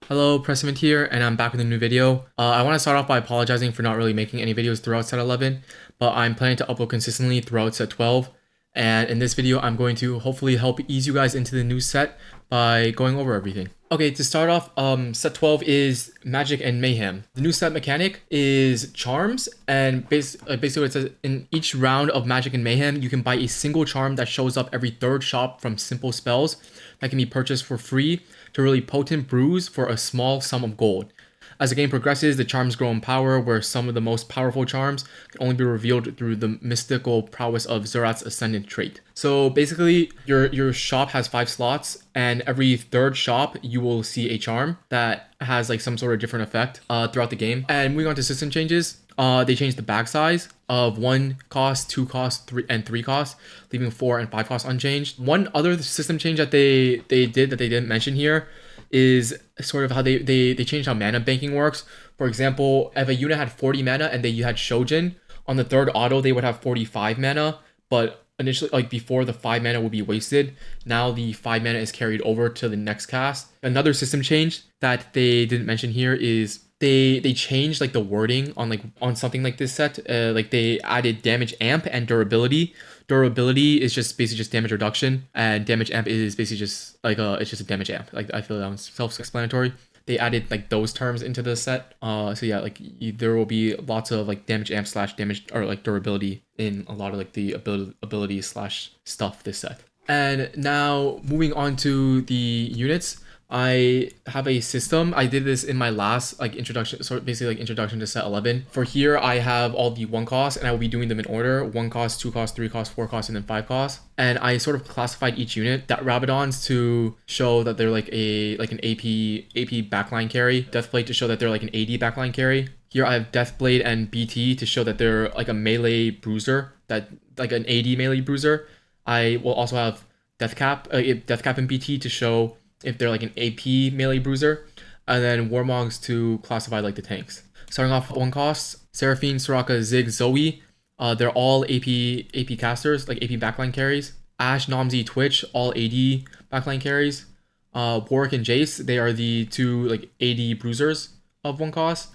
Hello, Pressment here, and I'm back with a new video. I want to start off by apologizing for not really making any videos throughout set 11, but I'm planning to upload consistently throughout set 12. And in this video, I'm going to hopefully help ease you guys into the new set by going over everything. Okay, to start off, set 12 is Magic and Mayhem. The new set mechanic is Charms, and basically what it says, in each round of Magic and Mayhem, you can buy a single charm that shows up every third shop from simple spells that can be purchased for free to really potent brews for a small sum of gold. As the game progresses, the charms grow in power, where some of the most powerful charms can only be revealed through the mystical prowess of Zerath's Ascendant trait. So basically, your shop has 5 slots, and every third shop, you will see a charm that has like some sort of different effect throughout the game. And moving on to system changes, they changed the bag size of 1 cost, 2 cost, 3 costs, leaving 4 and 5 costs unchanged. One other system change that they did that they didn't mention here is sort of how they changed how mana banking works. For example, if a unit had 40 mana and they had Shojin, on the third auto they would have 45 mana, but initially, like before, the 5 mana would be wasted. Now the 5 mana is carried over to the next cast. Another system change that they didn't mention here is they changed like the wording on something like this set. Like they added damage amp and durability. Durability is just basically just damage reduction, and damage amp is basically just like it's just a damage amp. Like I feel that one's self-explanatory. They added like those terms into the set. So yeah, like there will be lots of like damage amp slash damage or like durability in a lot of like the ability slash stuff this set. And now moving on to the units. I have a system. I did this in my last like introduction, so basically like introduction to set 11. For here, I have all the 1 cost, and I will be doing them in order: 1 cost, 2 cost, 3 cost, 4 cost, and then 5 cost. And I sort of classified each unit that Rabadons to show that they're like an AP backline carry, Deathblade to show that they're like an AD backline carry. Here I have Deathblade and BT to show that they're like a melee bruiser, that like an AD melee bruiser. I will also have Deathcap and BT to show if they're like an AP melee bruiser, and then Warmogs to classify like the tanks. Starting off 1 cost, Seraphine, Soraka, Ziggs, Zoe. They're all AP casters, like AP backline carries. Ashe, Nomsy, Twitch, all AD backline carries. Warwick and Jace, they are the 2 like AD bruisers of 1 cost.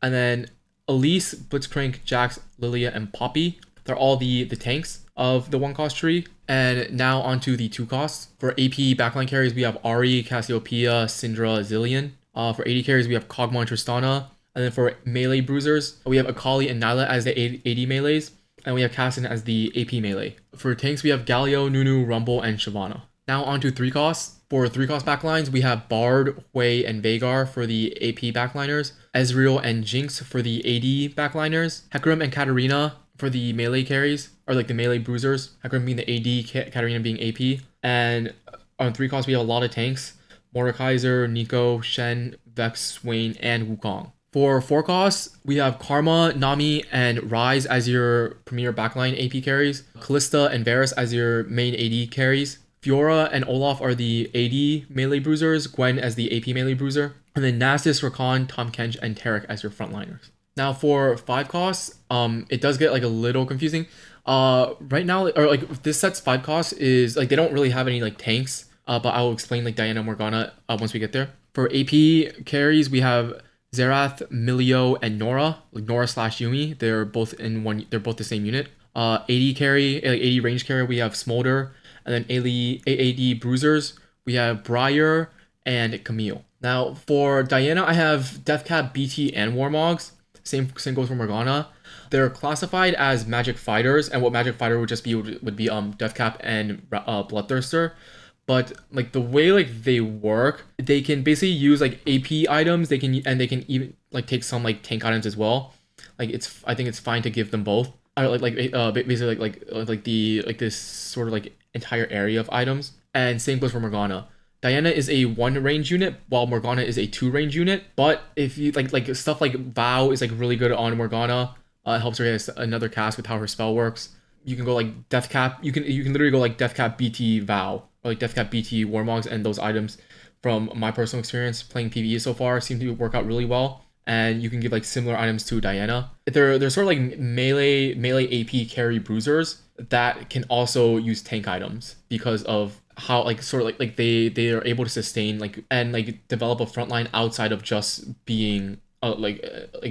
And then Elise, Blitzcrank, Jax, Lilia, and Poppy, they're all the tanks of the 1 cost tree. And now onto the 2 costs. For AP backline carries, we have Ari, Cassiopeia, Syndra, Zillion. For AD carries, we have Kog'Maw and Tristana. And then for melee bruisers, we have Akali and Nyla as the AD melees. And we have Cassin as the AP melee. For tanks, we have Galio, Nunu, Rumble, and Shyvana. Now onto 3 costs. For 3 cost backlines, we have Bard, Hui, and Veigar for the AP backliners. Ezreal and Jinx for the AD backliners. Hecarim and Katarina for the melee carries, or like the melee bruisers. Hecarim being the AD, Katarina being AP. And on 3 costs, we have a lot of tanks: Mordekaiser, Nico, Shen, Vex, Swain, and Wukong. For 4 costs, we have Karma, Nami, and Ryze as your premier backline AP carries. Kalista and Varus as your main AD carries. Fiora and Olaf are the AD melee bruisers, Gwen as the AP melee bruiser, and then Nasus, Rakan, Tahm Kench, and Taric as your frontliners. Now for 5 costs, it does get like a little confusing. Right now, or like this set's 5 costs is like they don't really have any like tanks, but I will explain like Diana and Morgana once we get there. For AP carries, we have Zerath, Milio, and Nora, like Nora slash Yumi. They're both in one. They're both the same unit. AD carry, like AD range carry, we have Smolder, and then AD bruisers, we have Briar and Camille. Now for Diana, I have Deathcap, BT, and Warmogs. Same goes for Morgana. They're classified as magic fighters, and what magic fighter would just be would be Deathcap and Bloodthirster. But like the way like they work, they can basically use like AP items. They can even like take some like tank items as well. Like I think it's fine to give them both. Basically like this sort of like entire area of items. And same goes for Morgana. Diana is a 1 range unit, while Morgana is a 2 range unit. But if you like stuff like Vow is like really good on Morgana. It helps her get another cast with how her spell works. You can go like Deathcap. You can literally go like Deathcap BT Vow, or like Deathcap BT Warmogs, and those items from my personal experience playing PBE so far seem to work out really well. And you can give like similar items to Diana. They're sort of like melee AP carry bruisers. that can also use tank items because of how like sort of like they are able to sustain like and like develop a frontline outside of just being like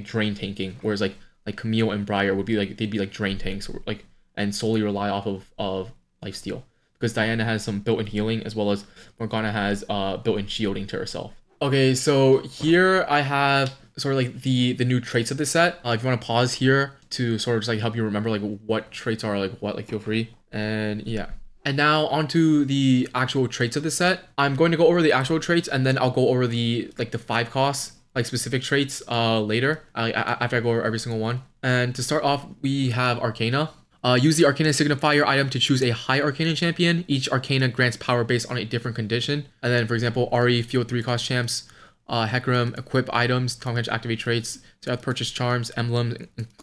drain tanking, whereas like Camille and Briar would be like they'd be like drain tanks or like and solely rely off of lifesteal because Diana has some built-in healing as well as Morgana has built-in shielding to herself. Okay, so here I have sort of like the new traits of this set. If you want to pause here to sort of just like help you remember like what traits are like what, like feel free. And yeah. And now onto the actual traits of the set. I'm going to go over the actual traits and then I'll go over the like the 5 costs like specific traits later after I go over every single one. And to start off, we have Arcana. Use the Arcana signifier item to choose a high Arcana champion. Each Arcana grants power based on a different condition. And then, for example, Ari, field 3 cost champs, Hecarim, equip items, Tahm Kench activate traits, Zerath purchase charms, emblems,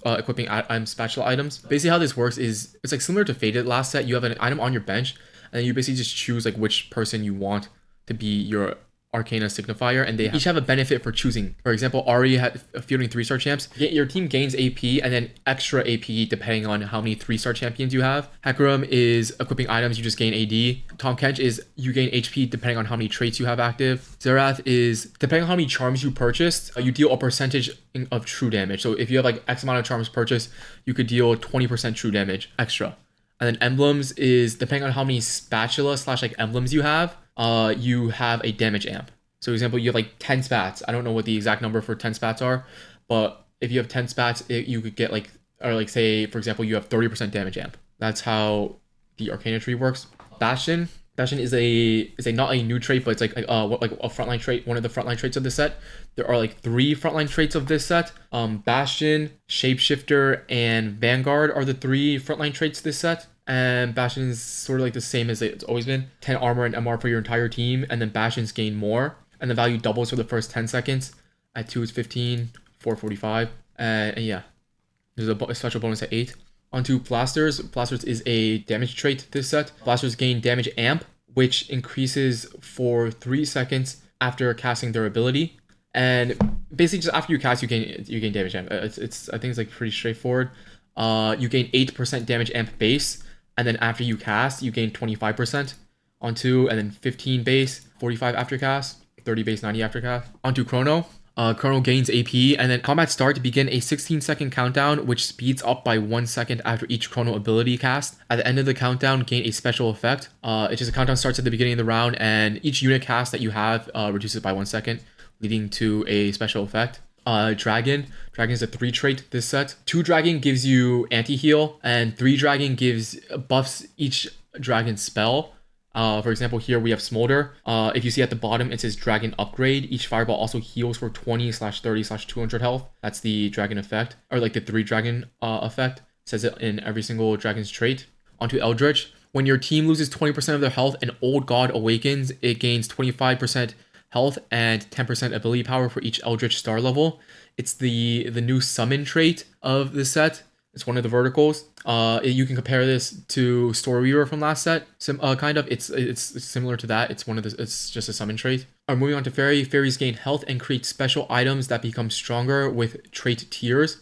equipping spatula items. Basically, how this works is it's like similar to Faded last set. You have an item on your bench, and then you basically just choose like which person you want to be your Arcana signifier, and they each have a benefit for choosing. For example, Ari had fielding 3-star champs. Your team gains AP and then extra AP depending on how many 3-star champions you have. Hecarim is equipping items, you just gain AD. Tahm Kench is you gain HP depending on how many traits you have active. Zerath is depending on how many charms you purchased, you deal a percentage of true damage. So if you have like X amount of charms purchased, you could deal 20% true damage extra. And then emblems is depending on how many spatula / like emblems you have have a damage amp. So for example, you have like 10 spats. I don't know what the exact number for 10 spats are, but if you have 10 spats, you could get like, or like say, for example, you have 30% damage amp. That's how the Arcana tree works. Bastion is a not a new trait, but it's like a frontline trait, one of the frontline traits of this set. There are like 3 frontline traits of this set. Bastion, Shapeshifter, and Vanguard are the 3 frontline traits of this set. And Bastion is sort of like the same as it's always been. 10 armor and MR for your entire team, and then Bastions gain more. And the value doubles for the first 10 seconds. At 2 it's 15, 4 45. And yeah, there's a special bonus at 8. Onto Blasters. Blasters is a damage trait this set. Blasters gain damage amp, which increases for 3 seconds after casting their ability. And basically just after you cast, you gain damage amp. It's I think it's like pretty straightforward. You gain 8% damage amp base, and then after you cast, you gain 25% onto, and then 15 base, 45 after cast, 30 base, 90 after cast. Onto Chrono. Chrono gains AP, and then combat start to begin a 16-second countdown, which speeds up by 1 second after each Chrono ability cast. At the end of the countdown, gain a special effect. It's just a countdown starts at the beginning of the round, and each unit cast that you have reduces by 1 second, leading to a special effect. Dragon is a 3 trait this set. 2 Dragon gives you anti-heal, and 3 Dragon gives buffs each dragon spell. For example, here we have Smolder. If you see at the bottom, it says Dragon Upgrade. Each fireball also heals for 20/30/200 health. That's the Dragon effect, or like the 3 Dragon effect. It says it in every single Dragon's trait. Onto Eldritch. When your team loses 20% of their health, an Old God awakens. It gains 25% health and 10% ability power for each Eldritch star level. It's the new summon trait of this set. It's one of the verticals. You can compare this to Storyweaver from last set. Kind of. It's similar to that. It's just a summon trait. Moving on to Fairy. Fairies gain health and create special items that become stronger with trait tiers.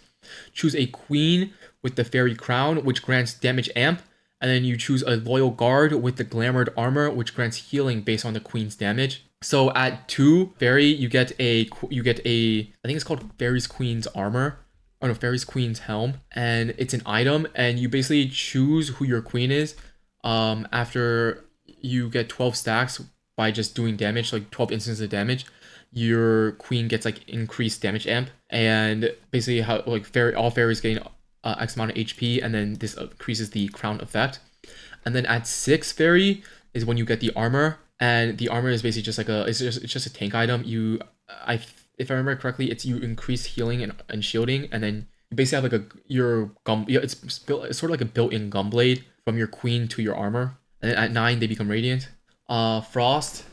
Choose a queen with the Fairy Crown, which grants damage amp. And then you choose a Loyal Guard with the Glamored Armor, which grants healing based on the queen's damage. So at 2 Fairy, you get a I think it's called Fairy's Queen's Armor. Oh no, Fairy's Queen's Helm, and it's an item, and you basically choose who your queen is after you get 12 stacks by just doing damage, like 12 instances of damage. Your queen gets like increased damage amp, and basically how like all fairies gain X amount of HP, and then this increases the crown effect. And then at 6 Fairy is when you get the armor, and the armor is basically just like it's just a tank item. If I remember correctly, you increase healing and shielding, and then you basically have like it's sort of like a built-in gun blade from your queen to your armor. And then at 9 they become radiant. Frost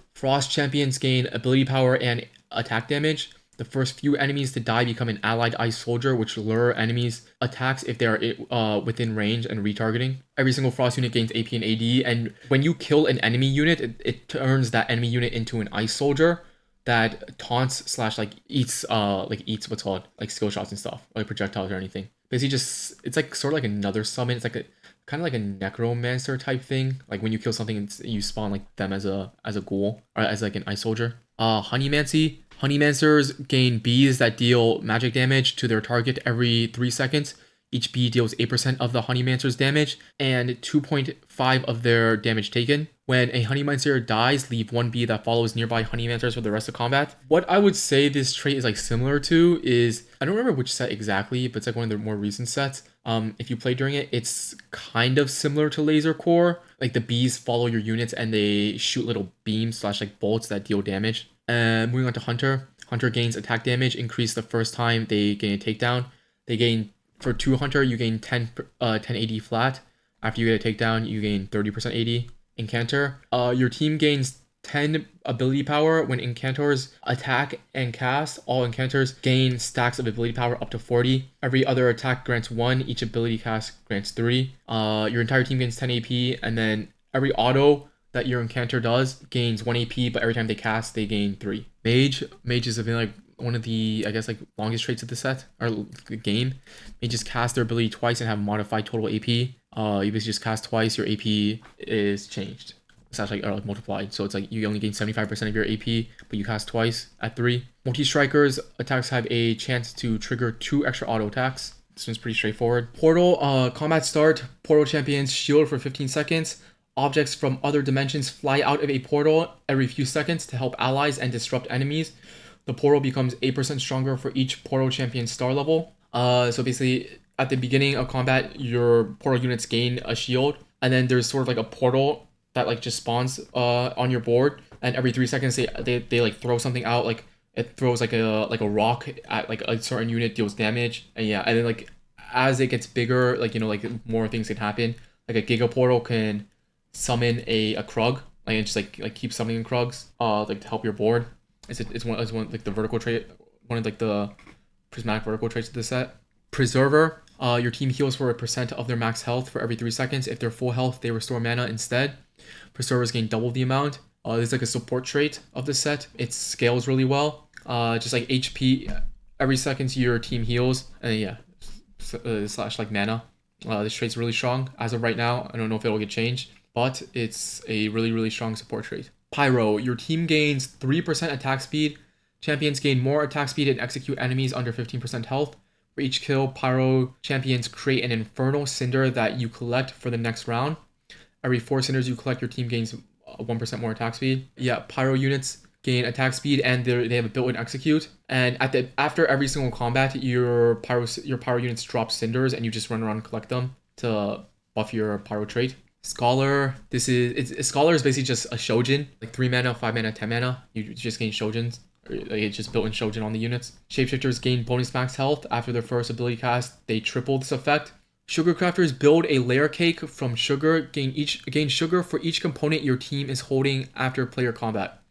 champions gain ability power and attack damage. The first few enemies to die become an allied ice soldier, which lure enemies attacks if they are within range and retargeting. Every single Frost unit gains AP and AD, and when you kill an enemy unit, it turns that enemy unit into an ice soldier that taunts / like eats what's called like skill shots and stuff, like projectiles or anything. Basically, it's like sort of like another summon. It's like a kind of like a necromancer type thing. Like when you kill something, you spawn like them as a ghoul or as like an ice soldier. Honeymancy. Honeymancers gain bees that deal magic damage to their target every 3 seconds. Each bee deals 8% of the Honeymancer's damage and 2.5 of their damage taken. When a Honeymancer dies, leave one bee that follows nearby Honeymancers for the rest of combat. What I would say this trait is like similar to is, I don't remember which set exactly, but it's like one of the more recent sets. If you play during it, it's kind of similar to Laser Core. Like the bees follow your units and they shoot little beams slash like bolts that deal damage. Moving on to Hunter. Hunter gains attack damage, increase the first time they gain a takedown. They gain, for 2 Hunter, you gain 10 AD flat. After you get a takedown, you gain 30% AD. Incantor. Your team gains 10 ability power when Incantors attack and cast. All Incantors gain stacks of ability power up to 40. Every other attack grants 1. Each ability cast grants 3. Your entire team gains 10 AP, and then every auto that your Incantor does gains 1 AP, but every time they cast, they gain 3. Mage. Mage is like one of the, I guess, like longest traits of the set or the game. Mages cast their ability twice and have modified total AP. You basically just cast twice, your AP is changed. Slash like, or like multiplied. So it's like you only gain 75% of your AP, but you cast twice at 3. Multi-strikers attacks have a chance to trigger 2 extra auto attacks. This one's pretty straightforward. Portal, combat start. Portal champions shield for 15 seconds. Objects from other dimensions fly out of a portal every few seconds to help allies and disrupt enemies. The portal becomes 8% stronger for each portal champion star level. So basically, at the beginning of combat, your portal units gain a shield, and then there's sort of like a portal that like just spawns on your board, and every 3 seconds they like throw something out, like it throws like a rock at like a certain unit, deals damage, and yeah, and then like as it gets bigger, like like more things can happen. Like a Giga Portal can summon a Krug, like and just like keep summoning Krugs, like to help your board. It's one like the vertical trait, one of like the prismatic vertical traits of the set. Preserver. Your team heals for 1% of their max health for every 3 seconds. If they're full health, they restore mana instead. Preservers gain double the amount. This is like a support trait of the set. It scales really well. Just like HP, every second your team heals, and yeah, slash like mana. This trait's really strong. As of right now, I don't know if it'll get changed, but it's a really strong support trait. Pyro. Your team gains 3% attack speed. Champions gain more attack speed and execute enemies under 15% health. For each kill, Pyro champions create an infernal cinder that you collect for the next round. Every 4 cinders you collect, your team gains 1% more attack speed. Yeah, Pyro units gain attack speed and they have a built-in execute. And after every single combat, your pyro units drop cinders and you just run around and collect them to buff your Pyro trait. Scholar. Scholar is basically just a Shojin, like 3 mana, 5 mana, 10 mana. You just gain Shojins. Like it's just built-in Shojin on the units. Shapeshifters gain bonus max health after their first ability cast. They triple this effect. Sugar crafters build a layer cake from sugar. Gain sugar for each component your team is holding after player combat.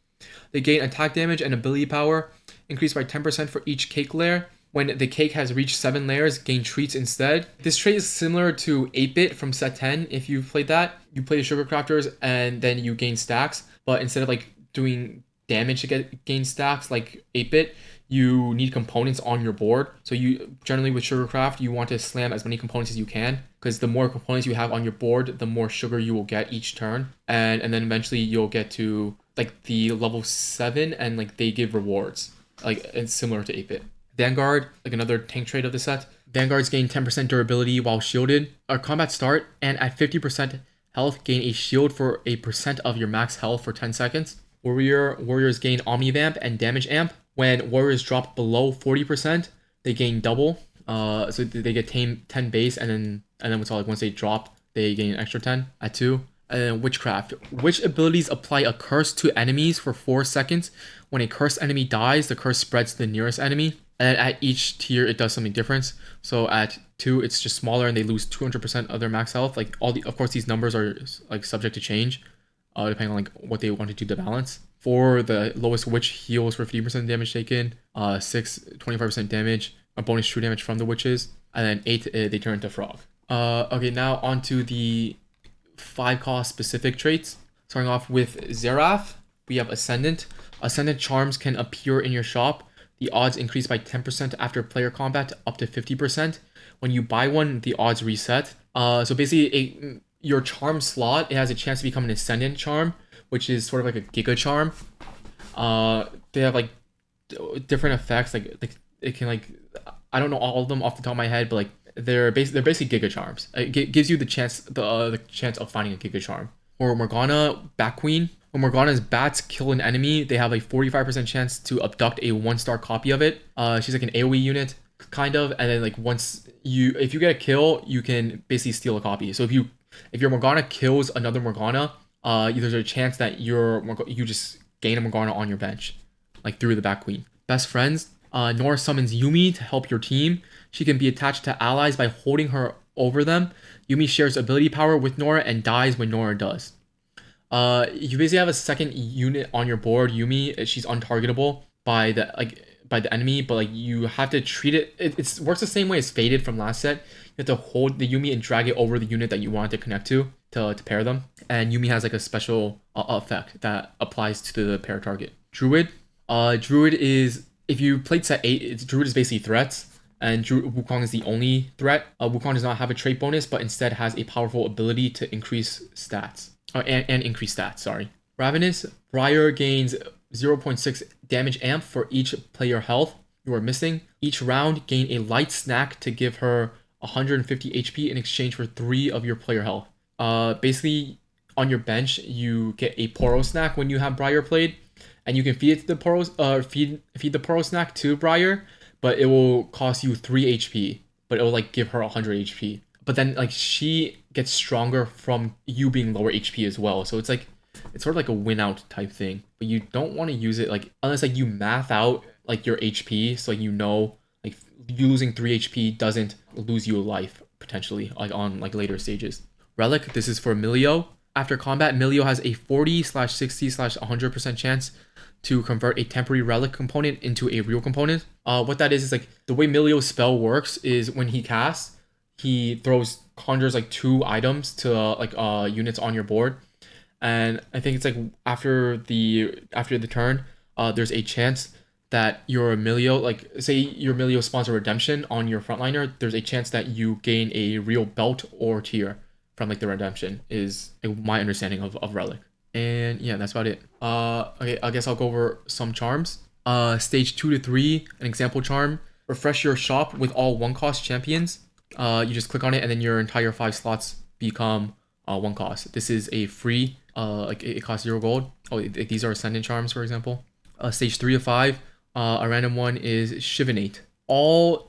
They gain attack damage and ability power, increased by 10% for each cake layer. When the cake has reached 7 layers, gain treats instead. This trait is similar to 8-Bit from set 10. If you've played that, you play the Sugar Crafters and then you gain stacks. But instead of like doing damage to gain stacks like 8-Bit, you need components on your board. So you generally with Sugarcraft, you want to slam as many components as you can, because the more components you have on your board, the more sugar you will get each turn. And then eventually you'll get to like the level 7 and like they give rewards. Like it's similar to 8-Bit. Vanguard, like another tank trait of the set. Vanguards gain 10% durability while shielded. Our combat start, and at 50% health, gain a shield for 1% of your max health for 10 seconds. Warriors gain Omnivamp and Damage Amp. When warriors drop below 40%, they gain double. So they get 10 base, and then what's all like once they drop, they gain an extra 10 at 2. And then Witchcraft. Which abilities apply a curse to enemies for 4 seconds? When a cursed enemy dies, the curse spreads to the nearest enemy. And at each tier, it does something different. So at 2, it's just smaller, and they lose 200% of their max health. Like of course, these numbers are like subject to change, depending on like what they want to do to balance. For the lowest witch, heals for 50% damage taken. 6, 25% damage, a bonus true damage from the witches, and then 8, they turn into frog. Okay, now onto the 5-cost specific traits. Starting off with Xerath, we have Ascendant. Ascendant charms can appear in your shop. The odds increase by 10% after player combat, up to 50%. When you buy one, the odds reset. So basically, your charm slot, it has a chance to become an ascendant charm, which is sort of like a giga charm. They have like different effects. Like it can like, I don't know all of them off the top of my head, but like they're basically giga charms. It gives you the chance of finding a giga charm. Or Morgana, Bat Queen. When Morgana's bats kill an enemy, they have a 45% chance to abduct a 1-star copy of it. She's like an AoE unit, kind of, and then like if you get a kill, you can basically steal a copy. So if your Morgana kills another Morgana, there's a chance that you just gain a Morgana on your bench, like through the Bat Queen. Best friends. Nora summons Yumi to help your team. She can be attached to allies by holding her over them. Yumi shares ability power with Nora and dies when Nora does. You basically have a second unit on your board, Yumi. She's untargetable by the enemy, but like you have to treat it. It works the same way as Faded from last set. You have to hold the Yumi and drag it over the unit that you want it to connect to pair them. And Yumi has like a special effect that applies to the pair target. Druid. Druid is, if you played set 8, Druid is basically threats. And Wukong is the only threat. Wukong does not have a trait bonus, but instead has a powerful ability to increase stats. And increase stats, sorry. Ravenous. Briar gains 0.6 damage amp for each player health you are missing. Each round, gain a light snack to give her 150 HP in exchange for 3 of your player health. Basically, on your bench, you get a Poro snack when you have Briar played, and you can feed it to the Poro, feed the Poro snack to Briar, but it will cost you 3 HP, but it will like give her 100 HP. But then like she gets stronger from you being lower HP as well. So it's sort of like a win out type thing. But you don't want to use it like unless like you math out like your HP, so like you know like you losing 3 HP doesn't lose you a life potentially like on like later stages. Relic, this is for Milio. After combat, Milio has a 40/60/100% chance to convert a temporary relic component into a real component. What that is like the way Milio's spell works is when he casts, he conjures like 2 items to units on your board, and I think it's like after the turn, there's a chance that your Milio, like say your Milio sponsor redemption on your frontliner, there's a chance that you gain a real belt or tier from like the redemption, is like, my understanding of Relic. And yeah, that's about it. Okay, I guess I'll go over some charms. Stage 2 to 3, an example charm. Refresh your shop with all 1-cost champions. You just click on it and then your entire 5 slots become 1 cost. This is a free, like it costs 0 gold. Oh, these are ascendant charms, for example. Stage 3 to 5, a random one is Shivanate.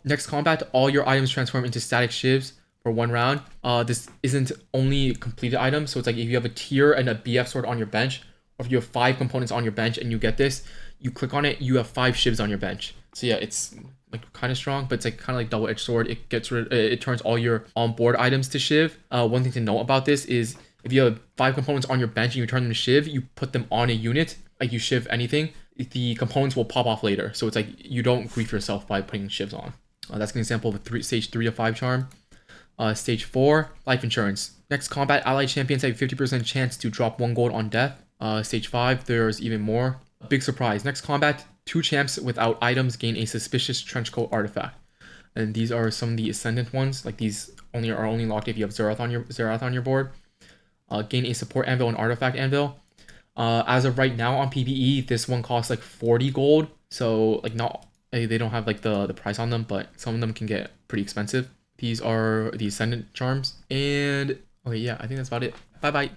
Next combat, all your items transform into static shivs for 1 round. This isn't only completed items, so it's like if you have a tier and a BF sword on your bench, or if you have 5 components on your bench and you get this, you click on it, you have 5 shivs on your bench. So yeah, it's like kind of strong, but it's like kind of like double-edged sword. It turns all your on-board items to shiv. One thing to note about this is if you have 5 components on your bench and you turn them to shiv, you put them on a unit, like you shiv anything, the components will pop off later. So it's like you don't grief yourself by putting shivs on. That's an example of a stage 3 to 5 charm. Stage 4, life insurance. Next combat, allied champions have a 50% chance to drop 1 gold on death. Stage 5, there's even more. Big surprise. Next combat, 2 champs without items gain a suspicious trenchcoat artifact. And these are some of the ascendant ones. Like these are only locked if you have Zerath on your board. Gain a support anvil and artifact anvil. As of right now on PBE, this one costs like 40 gold. So like they don't have like the price on them, but some of them can get pretty expensive. These are the ascendant charms. And okay, yeah, I think that's about it. Bye bye.